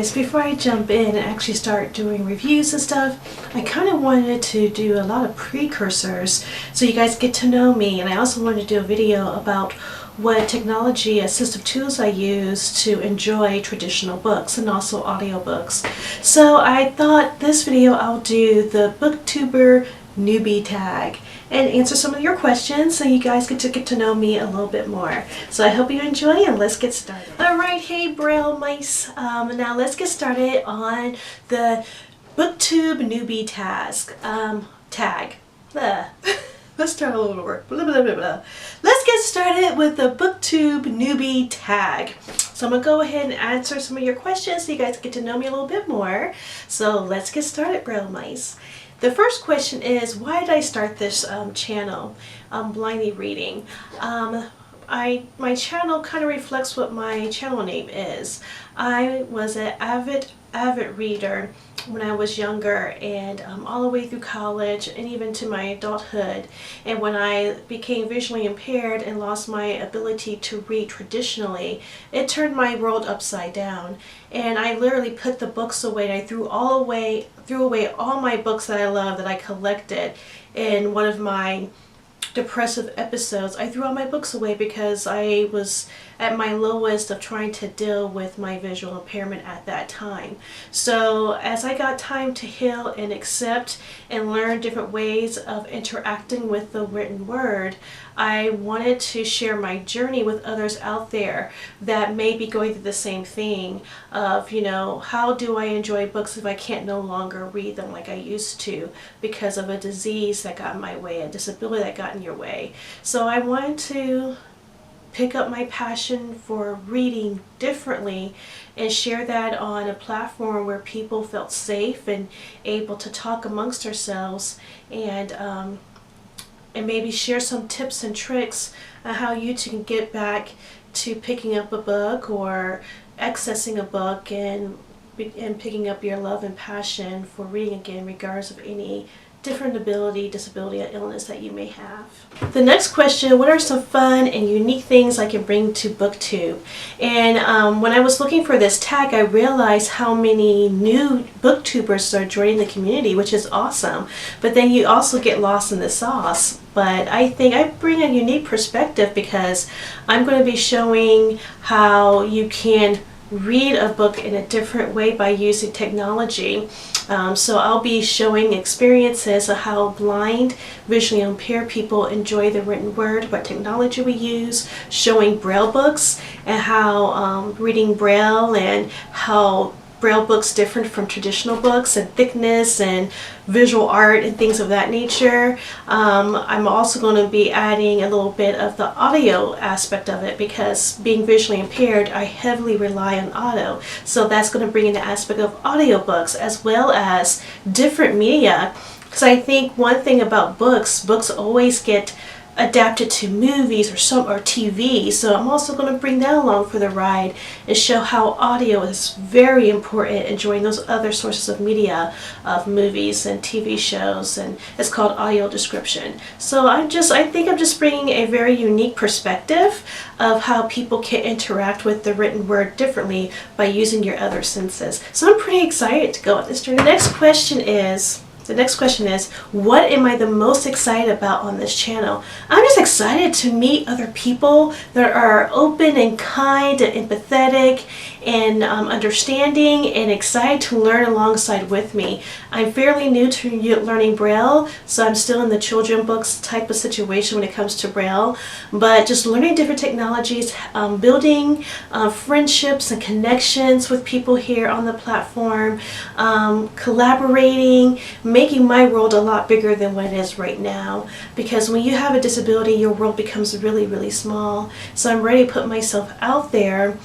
guys, before I jump in and actually start doing reviews and stuff, I kind of wanted to do a lot of precursors so you guys get to know me, and I also wanted to do a video about what technology assistive tools I use to enjoy traditional books and also audiobooks. So I thought this video I'll do the Booktuber Newbie Tag and answer some of your questions so you guys get to know me a little bit more. So I hope you enjoy, and let's get started. Alright, hey Braille mice. Now let's get started on the Booktuber Newbie Tag. Let's start all over. Blah, blah, blah, blah. Let's get started with the Booktube Newbie Tag. So I'm going to go ahead and answer some of your questions so you guys get to know me a little bit more. So let's get started, Braille mice. The first question is, why did I start this channel, Blindly Reading? My channel kind of reflects what my channel name is. I was an avid reader when I was younger, and all the way through college and even to my adulthood. And when I became visually impaired and lost my ability to read traditionally, it turned my world upside down. And I literally put the books away. I threw away all my books that I love that I collected. In one of my depressive episodes, I threw all my books away because I was at my lowest of trying to deal with my visual impairment at that time. So as I got time to heal and accept and learn different ways of interacting with the written word, I wanted to share my journey with others out there that may be going through the same thing of, you know, how do I enjoy books if I can't no longer read them like I used to because of a disease that got in my way, a disability that got in your way. So I wanted to pick up my passion for reading differently and share that on a platform where people felt safe and able to talk amongst ourselves, and maybe share some tips and tricks on how you can get back to picking up a book or accessing a book and picking up your love and passion for reading again, regardless of any different ability, disability, or illness that you may have. The next question, what are some fun and unique things I can bring to Booktube? And when I was looking for this tag, I realized how many new Booktubers are joining the community, which is awesome. But then you also get lost in the sauce. But I think I bring a unique perspective because I'm going to be showing how you can read a book in a different way by using technology. So I'll be showing experiences of how blind, visually impaired people enjoy the written word, what technology we use, showing Braille books and how reading Braille and how Braille books different from traditional books and thickness and visual art and things of that nature. I'm also going to be adding a little bit of the audio aspect of it because being visually impaired, I heavily rely on audio. So that's going to bring in the aspect of audiobooks as well as different media. Because I think one thing about books always get adapted to movies or TV, so I'm also going to bring that along for the ride and show how audio is very important in joining those other sources of media of movies and TV shows, and it's called audio description. So I think I'm just bringing a very unique perspective of how people can interact with the written word differently by using your other senses. So I'm pretty excited to go on this journey. The next question is, what am I the most excited about on this channel? I'm just excited to meet other people that are open and kind and empathetic and understanding and excited to learn alongside with me. I'm fairly new to learning Braille, so I'm still in the children books type of situation when it comes to Braille, but just learning different technologies, building friendships and connections with people here on the platform, collaborating, making my world a lot bigger than what it is right now, because when you have a disability, your world becomes really, really small. So I'm ready to put myself out there.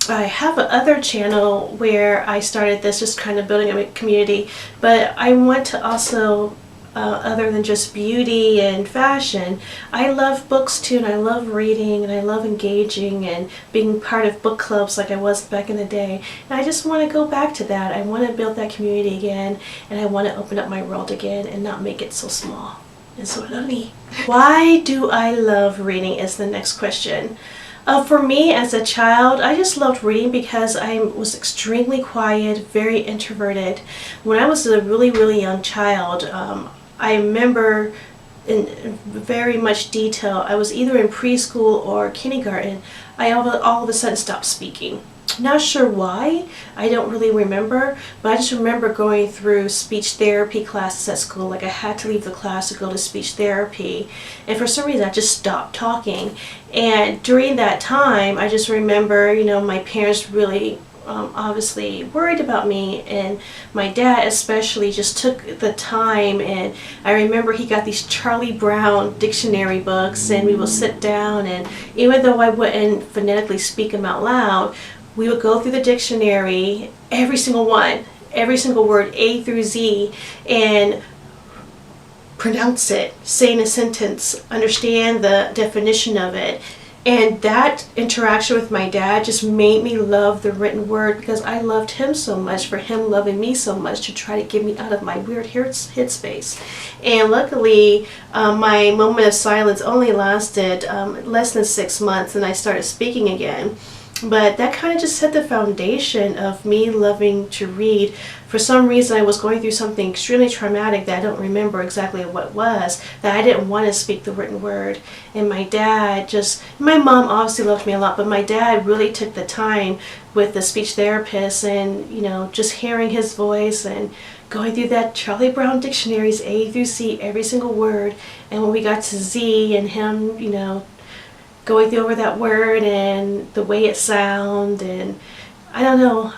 I have another channel where I started this, just kind of building a community, but I want to also, other than just beauty and fashion, I love books too, and I love reading, and I love engaging and being part of book clubs like I was back in the day. And I just want to go back to that. I want to build that community again, and I want to open up my world again and not make it so small and so lonely. Why do I love reading is the next question. For me as a child, I just loved reading because I was extremely quiet, very introverted. When I was a really, really young child, I remember in very much detail, I was either in preschool or kindergarten, I all of a sudden stopped speaking. Not sure why, I don't really remember, but I just remember going through speech therapy classes at school. Like I had to leave the class to go to speech therapy, and for some reason I just stopped talking. And during that time, I just remember, you know, my parents really obviously worried about me, and my dad especially just took the time, and I remember he got these Charlie Brown dictionary books, and we would sit down, and even though I wouldn't phonetically speak them out loud, we would go through the dictionary, every single one, every single word A through Z, and pronounce it, say in a sentence, understand the definition of it. And that interaction with my dad just made me love the written word, because I loved him so much for him loving me so much to try to get me out of my weird headspace. And luckily, my moment of silence only lasted less than 6 months, and I started speaking again. But that kind of just set the foundation of me loving to read. For some reason, I was going through something extremely traumatic that I don't remember exactly what it was, that I didn't want to speak the written word. And my mom obviously loved me a lot, but my dad really took the time with the speech therapist, and, you know, just hearing his voice and going through that Charlie Brown dictionary's A through Z, every single word. And when we got to Z, and him, you know, going through over that word and the way it sounds, and I don't know,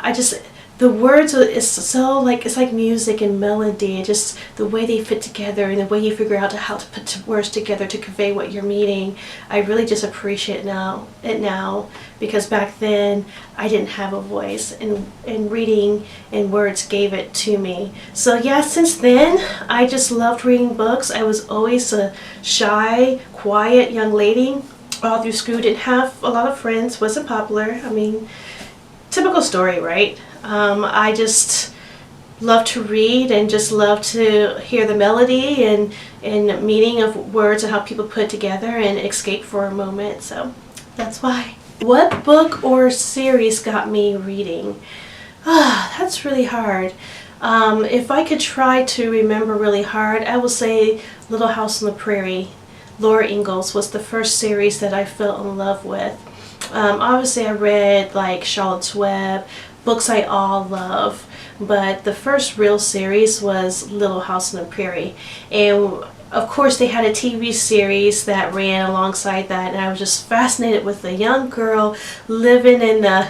the words is so like, it's like music and melody, and just the way they fit together and the way you figure out how to put words together to convey what you're meaning. I really just appreciate it now, because back then I didn't have a voice, and reading and words gave it to me. So yeah, since then I just loved reading books. I was always a shy, quiet young lady. All through school, didn't have a lot of friends, wasn't popular. I mean, typical story, right? I just love to read and just love to hear the melody and meaning of words and how people put it together and escape for a moment. So that's why. What book or series got me reading? That's really hard. If I could try to remember really hard, I will say Little House on the Prairie. Laura Ingalls was the first series that I fell in love with. Obviously I read like Charlotte's Web, books I all love, but the first real series was Little House on the Prairie. And of course they had a TV series that ran alongside that, and I was just fascinated with the young girl living in the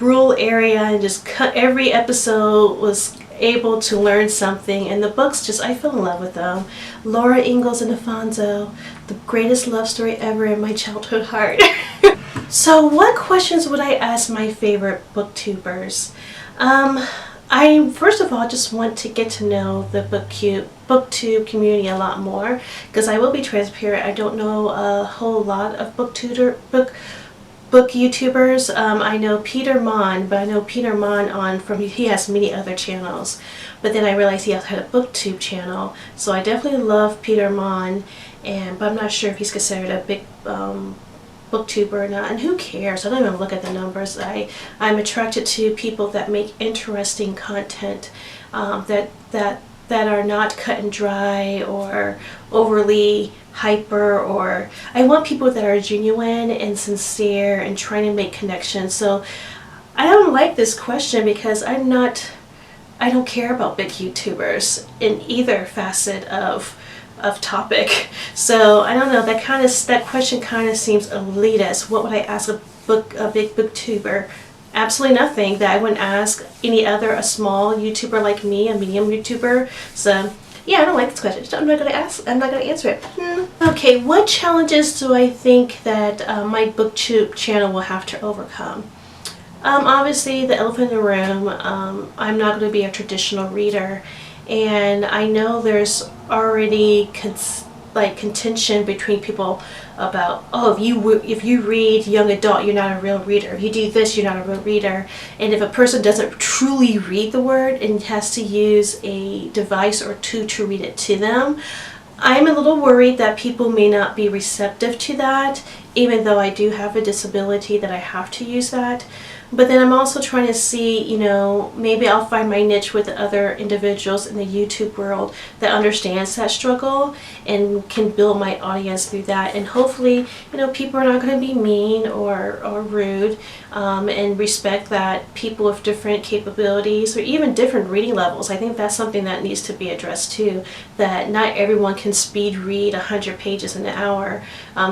rural area, and just every episode was able to learn something, and the books just, I fell in love with them. Laura Ingalls and Alfonso, the greatest love story ever in my childhood heart. So what questions would I ask my favorite booktubers? I first of all just want to get to know the booktube community a lot more, because I will be transparent, I don't know a whole lot of book YouTubers. I know Peter Mon, but I know Peter Mon he has many other channels. But then I realized he also had a booktube channel, so I definitely love Peter Mon, but I'm not sure if he's considered a big booktuber or not, and who cares? I don't even look at the numbers. I'm attracted to people that make interesting content, that are not cut and dry or overly hyper, or I want people that are genuine and sincere and trying to make connections. So I don't like this question, because I don't care about big YouTubers in either facet of topic. So I don't know, that question kind of seems elitist. What would I ask a big booktuber? Absolutely nothing that I wouldn't ask a small YouTuber like me, a medium YouTuber. So yeah, I don't like this question. I'm not going to answer it. Okay, what challenges do I think that my booktube channel will have to overcome? Obviously, the elephant in the room, I'm not going to be a traditional reader, and I know there's already contention between people about, oh, if you read young adult, you're not a real reader. If you do this, you're not a real reader. And if a person doesn't truly read the word and has to use a device or two to read it to them, I'm a little worried that people may not be receptive to that, even though I do have a disability that I have to use that. But then I'm also trying to see, you know, maybe I'll find my niche with other individuals in the YouTube world that understands that struggle and can build my audience through that. And hopefully, you know, people are not going to be mean or rude, and respect that people with different capabilities or even different reading levels. I think that's something that needs to be addressed too, that not everyone can speed read 100 pages in an hour.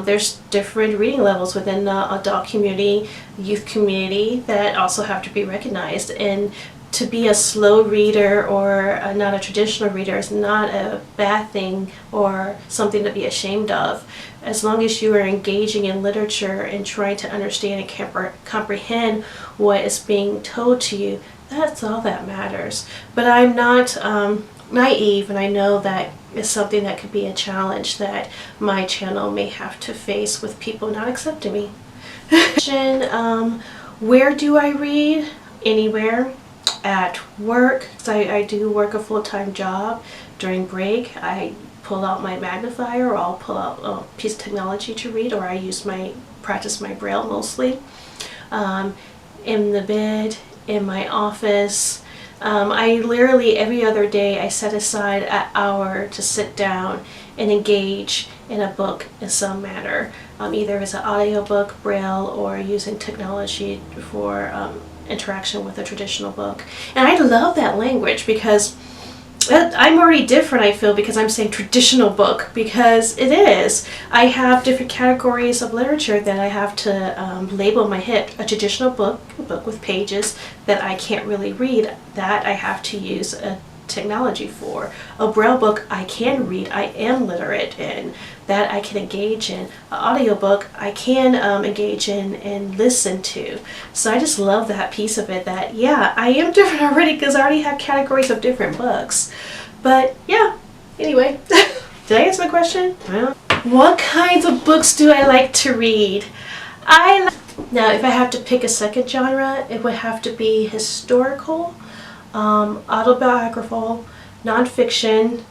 There's different reading levels within the adult community, youth community, that also have to be recognized. And to be a slow reader or not a traditional reader is not a bad thing or something to be ashamed of. As long as you are engaging in literature and trying to understand and comprehend what is being told to you, that's all that matters. But I'm not naive, and I know that is something that could be a challenge that my channel may have to face with people not accepting me. Where do I read? Anywhere. At work, so I do work a full-time job. During break, I pull out my magnifier, or I'll pull out a piece of technology to read, or I practice my Braille mostly. In the bed, in my office. I literally every other day I set aside an hour to sit down and engage in a book in some manner, either as an audiobook, Braille, or using technology for interaction with a traditional book. And I love that language because I'm already different, I feel, because I'm saying traditional book, because it is. I have different categories of literature that I have to label in my head. A traditional book, a book with pages that I can't really read, that I have to use a technology for. A Braille book I can read, I am literate in, that I can engage in. An audiobook I can engage in and listen to. So I just love that piece of it, that yeah, I am different already because I already have categories of different books. But yeah, anyway, did I answer my question? What kinds of books do I like to read? Now if I have to pick a second genre, it would have to be historical, autobiographical, nonfiction.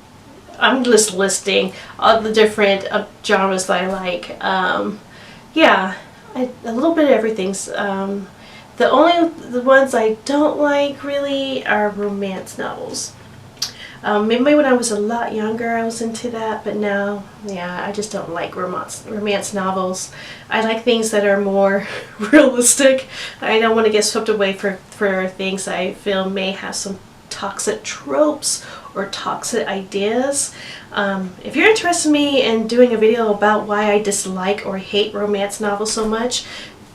I'm just listing all the different genres that I like. Yeah, a little bit of everything's. The ones I don't like really are romance novels. Maybe when I was a lot younger I was into that, but now, yeah, I just don't like romance novels. I like things that are more realistic. I don't want to get swept away for things I feel may have some toxic tropes or toxic ideas. If you're interested in me in doing a video about why I dislike or hate romance novels so much,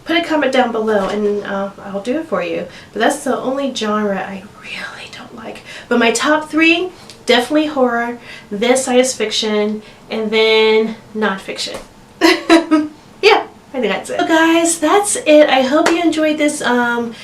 put a comment down below and I'll do it for you. But that's the only genre I really don't like. But my top three, definitely horror, then science fiction, and then nonfiction. Yeah, I think that's it. So guys, that's it. I hope you enjoyed this Booktube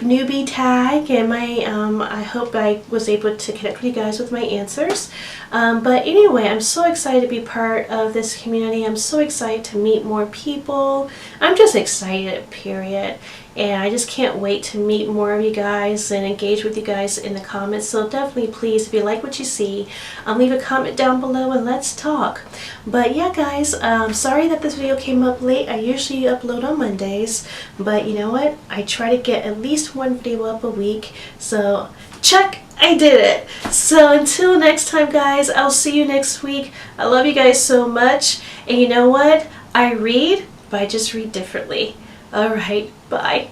Newbie Tag, and I hope I was able to connect with you guys with my answers. But anyway, I'm so excited to be part of this community. I'm so excited to meet more people. I'm just excited, period. And I just can't wait to meet more of you guys and engage with you guys in the comments. So definitely, please, if you like what you see, leave a comment down below and let's talk. But yeah, guys, sorry that this video came up late. I usually upload on Mondays, but you know what? I try to get at least one video up a week. So check, I did it. So until next time, guys, I'll see you next week. I love you guys so much. And you know what? I read, but I just read differently. Alright, bye.